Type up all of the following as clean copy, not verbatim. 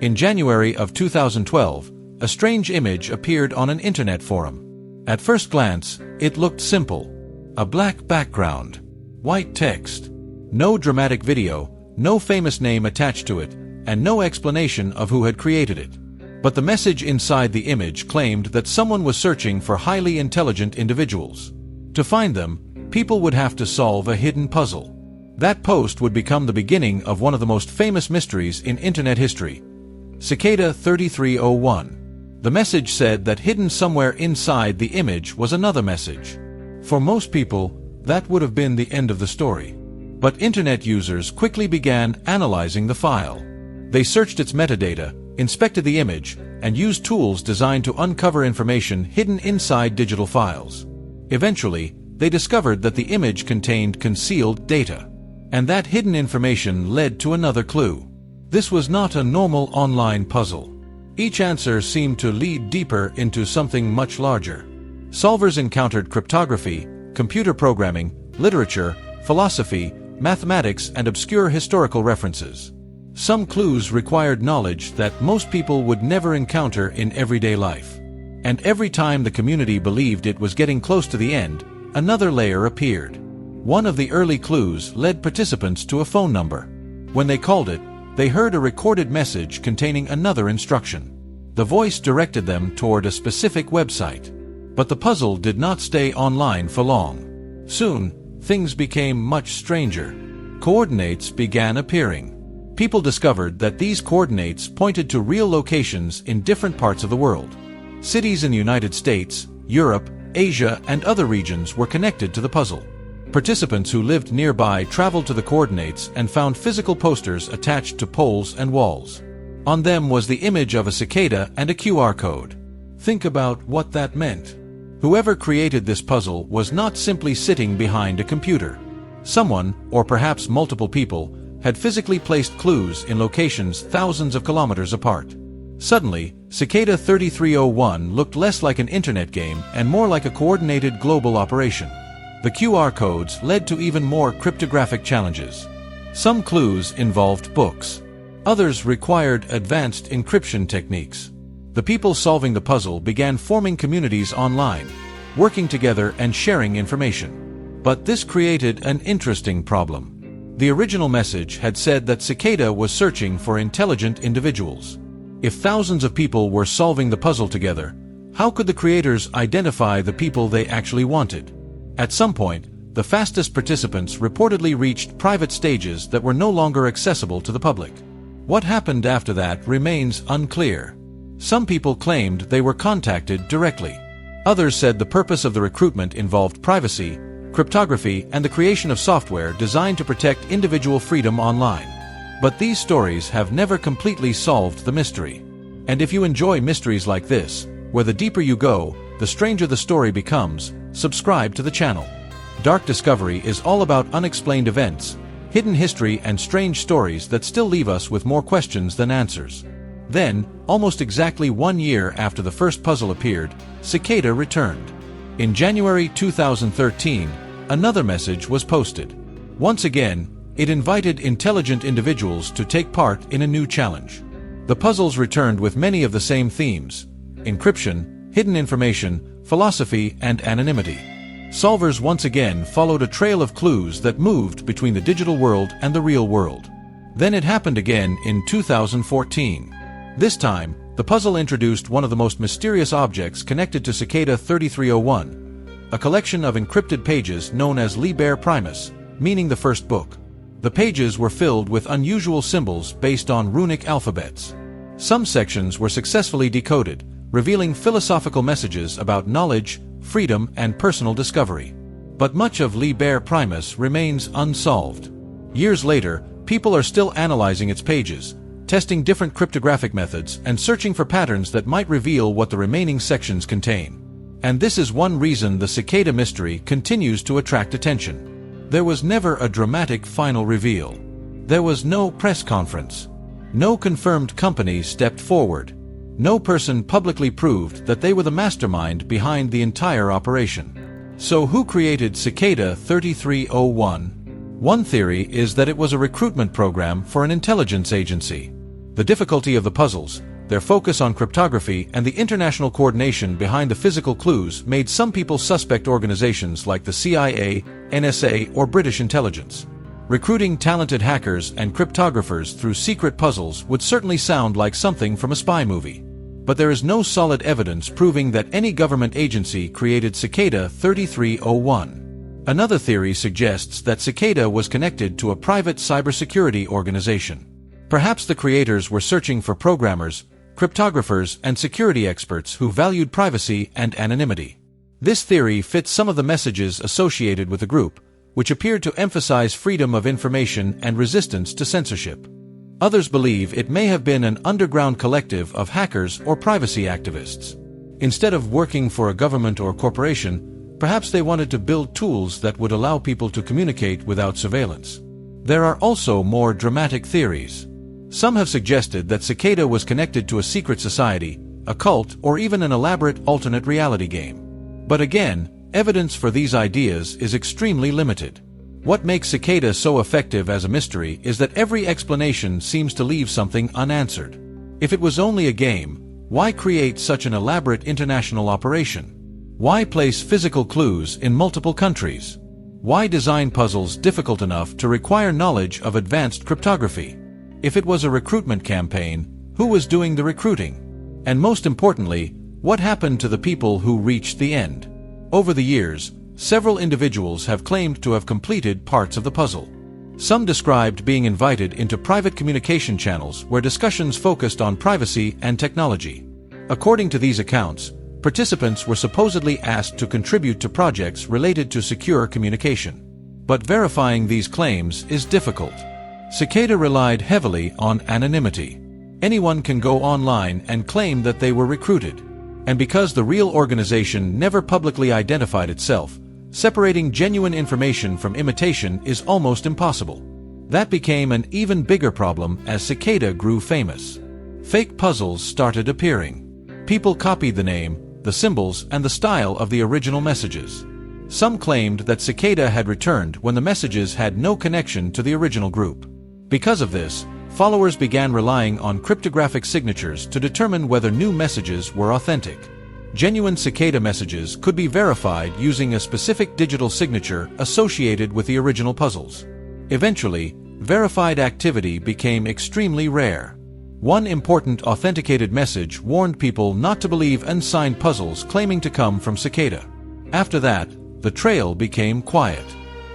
In January of 2012, a strange image appeared on an internet forum. At first glance, it looked simple. A black background, white text, no dramatic video, no famous name attached to it, and no explanation of who had created it. But the message inside the image claimed that someone was searching for highly intelligent individuals. To find them, people would have to solve a hidden puzzle. That post would become the beginning of one of the most famous mysteries in internet history, Cicada 3301. The message said that hidden somewhere inside the image was another message. For most people, that would have been the end of the story. But internet users quickly began analyzing the file. They searched its metadata, inspected the image, and used tools designed to uncover information hidden inside digital files. Eventually, they discovered that the image contained concealed data. And that hidden information led to another clue. This was not a normal online puzzle. Each answer seemed to lead deeper into something much larger. Solvers encountered cryptography, computer programming, literature, philosophy, mathematics, and obscure historical references. Some clues required knowledge that most people would never encounter in everyday life. And every time the community believed it was getting close to the end, another layer appeared. One of the early clues led participants to a phone number. When they called it, they heard a recorded message containing another instruction. The voice directed them toward a specific website. But the puzzle did not stay online for long. Soon, things became much stranger. Coordinates began appearing. People discovered that these coordinates pointed to real locations in different parts of the world. Cities in the United States, Europe, Asia, and other regions were connected to the puzzle. Participants who lived nearby traveled to the coordinates and found physical posters attached to poles and walls. On them was the image of a cicada and a QR code. Think about what that meant. Whoever created this puzzle was not simply sitting behind a computer. Someone, or perhaps multiple people, had physically placed clues in locations thousands of kilometers apart. Suddenly, Cicada 3301 looked less like an internet game and more like a coordinated global operation. The QR codes led to even more cryptographic challenges. Some clues involved books. Others required advanced encryption techniques. The people solving the puzzle began forming communities online, working together and sharing information. But this created an interesting problem. The original message had said that Cicada was searching for intelligent individuals. If thousands of people were solving the puzzle together, how could the creators identify the people they actually wanted? At some point, the fastest participants reportedly reached private stages that were no longer accessible to the public. What happened after that remains unclear. Some people claimed they were contacted directly. Others said the purpose of the recruitment involved privacy, cryptography, and the creation of software designed to protect individual freedom online. But these stories have never completely solved the mystery. And if you enjoy mysteries like this, where the deeper you go, the stranger the story becomes, subscribe to the channel. Dark Discovery is all about unexplained events, hidden history, and strange stories that still leave us with more questions than answers. Then, almost exactly 1 year after the first puzzle appeared, Cicada returned. In January 2013, another message was posted. Once again, it invited intelligent individuals to take part in a new challenge. The puzzles returned with many of the same themes: encryption, hidden information, philosophy, and anonymity. Solvers once again followed a trail of clues that moved between the digital world and the real world. Then it happened again in 2014. This time, the puzzle introduced one of the most mysterious objects connected to Cicada 3301, a collection of encrypted pages known as Liber Primus, meaning the first book. The pages were filled with unusual symbols based on runic alphabets. Some sections were successfully decoded, revealing philosophical messages about knowledge, freedom, and personal discovery. But much of Liber Primus remains unsolved. Years later, people are still analyzing its pages, testing different cryptographic methods, and searching for patterns that might reveal what the remaining sections contain. And this is one reason the Cicada mystery continues to attract attention. There was never a dramatic final reveal. There was no press conference. No confirmed company stepped forward. No person publicly proved that they were the mastermind behind the entire operation. So who created Cicada 3301? One theory is that it was a recruitment program for an intelligence agency. The difficulty of the puzzles, their focus on cryptography, and the international coordination behind the physical clues made some people suspect organizations like the CIA, NSA, or British intelligence. Recruiting talented hackers and cryptographers through secret puzzles would certainly sound like something from a spy movie. But there is no solid evidence proving that any government agency created Cicada 3301. Another theory suggests that Cicada was connected to a private cybersecurity organization. Perhaps the creators were searching for programmers, cryptographers, and security experts who valued privacy and anonymity. This theory fits some of the messages associated with the group, which appeared to emphasize freedom of information and resistance to censorship. Others believe it may have been an underground collective of hackers or privacy activists. Instead of working for a government or corporation, perhaps they wanted to build tools that would allow people to communicate without surveillance. There are also more dramatic theories. Some have suggested that Cicada was connected to a secret society, a cult, or even an elaborate alternate reality game. But again, evidence for these ideas is extremely limited. What makes Cicada so effective as a mystery is that every explanation seems to leave something unanswered. If it was only a game, why create such an elaborate international operation? Why place physical clues in multiple countries? Why design puzzles difficult enough to require knowledge of advanced cryptography? If it was a recruitment campaign, who was doing the recruiting? And most importantly, what happened to the people who reached the end? Over the years, several individuals have claimed to have completed parts of the puzzle. Some described being invited into private communication channels where discussions focused on privacy and technology. According to these accounts, participants were supposedly asked to contribute to projects related to secure communication. But verifying these claims is difficult. Cicada relied heavily on anonymity. Anyone can go online and claim that they were recruited. And because the real organization never publicly identified itself, separating genuine information from imitation is almost impossible. That became an even bigger problem as Cicada grew famous. Fake puzzles started appearing. People copied the name, the symbols, and the style of the original messages. Some claimed that Cicada had returned when the messages had no connection to the original group. Because of this, followers began relying on cryptographic signatures to determine whether new messages were authentic. Genuine Cicada messages could be verified using a specific digital signature associated with the original puzzles. Eventually, verified activity became extremely rare. One important authenticated message warned people not to believe unsigned puzzles claiming to come from Cicada. After that, the trail became quiet.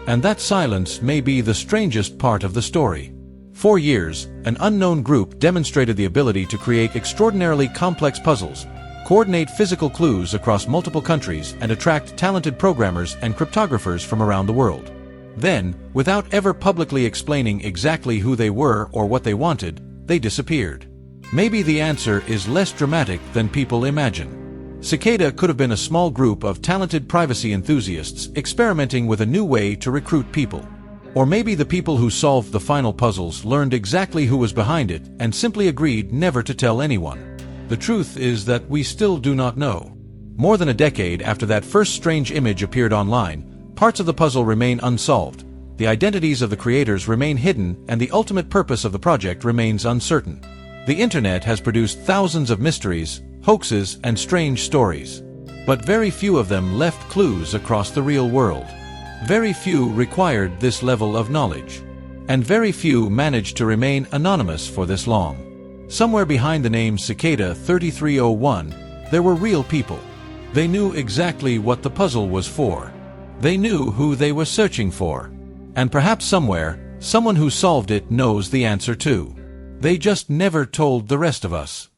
And that silence may be the strangest part of the story. For years, an unknown group demonstrated the ability to create extraordinarily complex puzzles, coordinate physical clues across multiple countries, and attract talented programmers and cryptographers from around the world. Then, without ever publicly explaining exactly who they were or what they wanted, they disappeared. Maybe the answer is less dramatic than people imagine. Cicada could have been a small group of talented privacy enthusiasts experimenting with a new way to recruit people. Or maybe the people who solved the final puzzles learned exactly who was behind it and simply agreed never to tell anyone. The truth is that we still do not know. More than a decade after that first strange image appeared online, parts of the puzzle remain unsolved, the identities of the creators remain hidden, and the ultimate purpose of the project remains uncertain. The internet has produced thousands of mysteries, hoaxes, and strange stories. But very few of them left clues across the real world. Very few required this level of knowledge. And very few managed to remain anonymous for this long. Somewhere behind the name Cicada 3301, there were real people. They knew exactly what the puzzle was for. They knew who they were searching for. And perhaps somewhere, someone who solved it knows the answer too. They just never told the rest of us.